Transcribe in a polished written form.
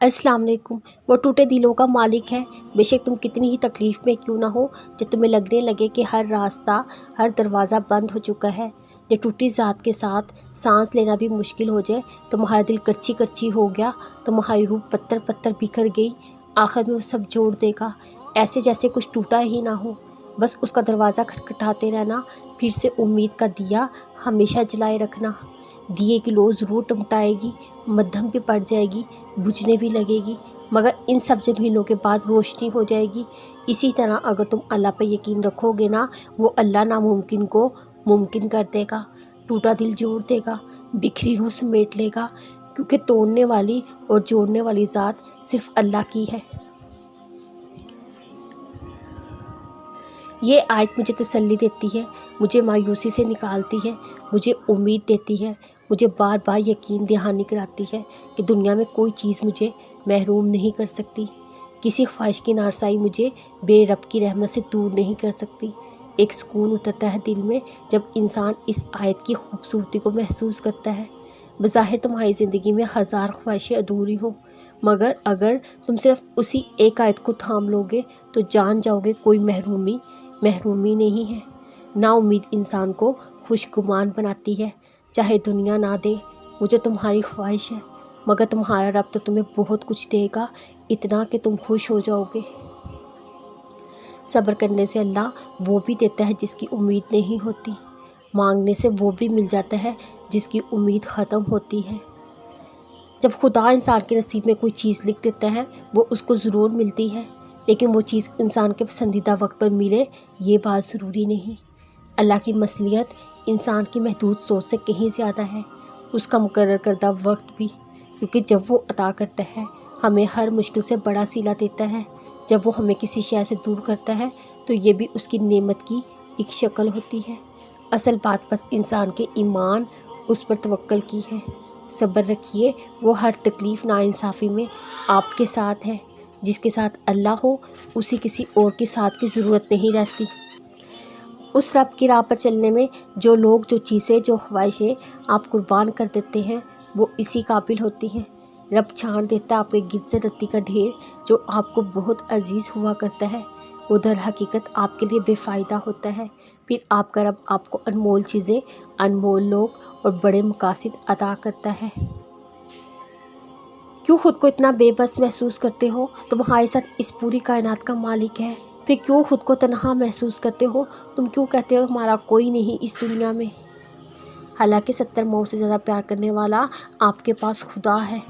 अस्सलाम वालेकुम। वो टूटे दिलों का मालिक है। बेशक तुम कितनी ही तकलीफ़ में क्यों ना हो, जब तुम्हें लगने लगे कि हर रास्ता, हर दरवाज़ा बंद हो चुका है, जब टूटी ज़ात के साथ सांस लेना भी मुश्किल हो जाए, तुम्हारा दिल कच्ची कच्ची हो गया, तुम्हारी रूह पत्थर पत्थर बिखर गई, आखिर में वो सब जोड़ देगा, ऐसे जैसे कुछ टूटा ही ना हो। बस उसका दरवाज़ा खटखटाते रहना, फिर से उम्मीद का दिया हमेशा जलाए रखना। दिए की लो ज़रूर टमटाएगी, मद्धम पे पड़ जाएगी, बुझने भी लगेगी, मगर इन सब जमीनों के बाद रोशनी हो जाएगी। इसी तरह अगर तुम अल्लाह पर यकीन रखोगे ना, वो अल्लाह नामुमकिन को मुमकिन कर देगा, टूटा दिल जोड़ देगा, बिखरी रूह समेट लेगा, क्योंकि तोड़ने वाली और जोड़ने वाली ज़ात सिर्फ अल्लाह की है। ये आयत मुझे तसल्ली देती है, मुझे मायूसी से निकालती है, मुझे उम्मीद देती है, मुझे बार बार यकीन दहानी कराती है कि दुनिया में कोई चीज़ मुझे महरूम नहीं कर सकती, किसी ख्वाहिश की नारसाई मुझे बेरब की रहमत से दूर नहीं कर सकती। एक सुकून उतरता है दिल में जब इंसान इस आयत की खूबसूरती को महसूस करता है। बज़ाहिर तुम्हारी ज़िंदगी में हज़ार ख्वाहिशें अधूरी हो, मगर अगर तुम सिर्फ उसी एक आयत को थाम लोगे तो जान जाओगे कोई महरूमी नहीं है। नाउम्मीद इंसान को खुशगुमान बनाती है, चाहे दुनिया ना दे, वो जो तुम्हारी ख्वाहिश है, मगर तुम्हारा रब तो तुम्हें बहुत कुछ देगा, इतना कि तुम खुश हो जाओगे। सब्र करने से अल्लाह वो भी देता है जिसकी उम्मीद नहीं होती, मांगने से वो भी मिल जाता है जिसकी उम्मीद ख़त्म होती है। जब खुदा इंसान के नसीब में कोई चीज़ लिख देता है, वो उसको ज़रूर मिलती है, लेकिन वो चीज़ इंसान के पसंदीदा वक्त पर मिले, ये बात ज़रूरी नहीं। अल्लाह की मसलियत इंसान की महदूद सोच से कहीं ज़्यादा है, उसका मुकर्रर करदा वक्त भी, क्योंकि जब वो अता करता है हमें हर मुश्किल से बड़ा सिला देता है, जब वो हमें किसी शय से दूर करता है तो ये भी उसकी नेमत की एक शक्ल होती है। असल बात बस इंसान के ईमान उस पर तवक्ल की है। सब्र रखिए, वो हर तकलीफ़ नाइंसाफ़ी में आपके साथ है। जिसके साथ अल्लाह हो उसे किसी और के साथ की ज़रूरत नहीं रहती। उस रब की राह पर चलने में जो लोग, जो चीज़ें, जो ख्वाहिशें आप कुर्बान कर देते हैं, वो इसी काबिल होती हैं। रब छान देता है आपके गिरज रत्ती का ढेर जो आपको बहुत अजीज़ हुआ करता है, वो दर हकीकत आपके लिए बेफ़ायदा होता है। फिर आपका रब आपको अनमोल चीज़ें, अनमोल लोग और बड़े मकासद अता करता है। क्यों खुद को इतना बेबस महसूस करते हो? तुम्हारे साथ इस पूरी कायनात का मालिक है। फिर क्यों खुद को तन्हा महसूस करते हो? तुम क्यों कहते हो हमारा कोई नहीं इस दुनिया में? हालांकि 70 मौत से ज़्यादा प्यार करने वाला आपके पास खुदा है।